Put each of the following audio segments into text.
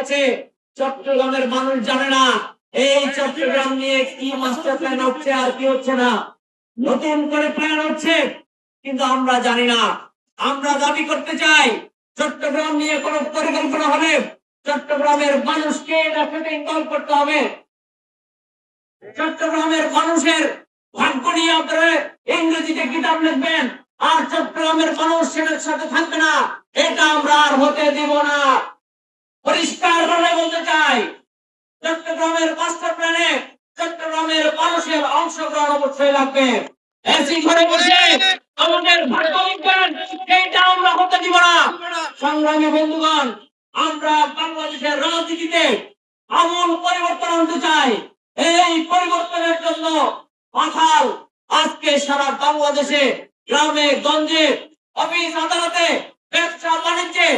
আছে চট্টগ্রামের মানুষ জানে না এই চট্টগ্রাম নিয়ে কি মাস্টার প্ল্যান হচ্ছে আর কি হচ্ছে না। নতুন করে প্ল্যান হচ্ছে কিন্তু আমরা জানি না। আমরা দাবি করতে চাই চট্টগ্রাম নিয়ে কোন পরিকল্পনা হলে চট্টগ্রামের মানুষকে সেটা ইনভলভ করতে হবে। চট্টগ্রামের মানুষের ভাগ্য নিয়ে আপনারা ইংরেজিতে কিতাব লিখবেন আর চট্টগ্রামের মানুষ সেটার সাথে থাকবে না, এটা আমরা আর হতে দিব না। পরিষ্কার ভাবে বলতে চাই চট্টগ্রামের মাস্টার প্ল্যানে চট্টগ্রামের মানুষের অংশগ্রহণ অবশ্যই লাগবে। এসি ঘরে বসে আমাদের ভাগ্য লিখবেন, এইটা আমরা হতে দিব না। সংগ্রামী বন্ধুগণ, আমরা বাংলাদেশের রাজনীতিতে আমূল পরিবর্তন আনতে চাই। এই পরিবর্তনের জন্য মাথাল আজকে সারা বাংলাদেশে গ্রামে গঞ্জে অফিস আদালতে ব্যবসা বাণিজ্যে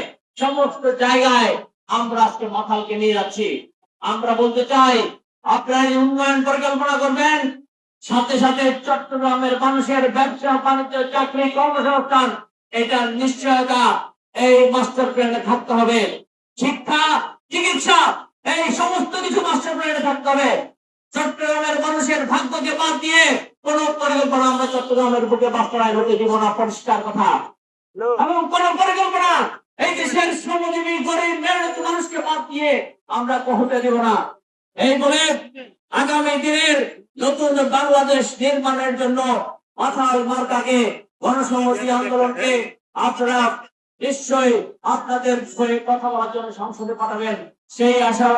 সমস্ত জায়গায় আমরা আজকে মাথালকে নিয়ে যাচ্ছি। আমরা বলতে চাই আপনারা উন্নয়ন পরিকল্পনা করবেন, সাথে সাথে চট্টগ্রামের মানুষের ব্যবসা বাণিজ্য চাকরি কর্মসংস্থান এটার নিশ্চয়তা এই মাস্টার প্ল্যানে থাকতে হবে। শিক্ষা চিকিৎসা এই সমস্ত কিছু মাস্টার প্ল্যানে থাকতে হবে। চট্টগ্রামের মানুষের ভাগ্যকে বাদ দিয়ে কোন পরিকল্পনা আমরা চট্টগ্রামের বুকে বাস্তবায়ন হতে দিব না, পরিষ্কার কথা। এবং কোন পরিকল্পনা এই দেশের শ্রমজীবী গরিব মেহনত মানুষকে বাদ দিয়ে আমরা হতে দিব না। এই বলে আগামী দিনের নতুন বাংলাদেশ নির্মাণের জন্য মাথাল মার্কাকে গণসংহতি আন্দোলনকে আপনারা নিশ্চয়ই আপনাদের সঙ্গে কথা বলার জন্য সংসদে পাঠাবেন, সেই আশা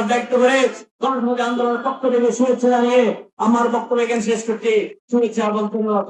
ব্যক্ত করে গণসংহতি আন্দোলনের পক্ষ থেকে শুভেচ্ছা জানিয়ে আমার বক্তব্য এখানে শেষ করছি। শুভেচ্ছা এবং ধন্যবাদ।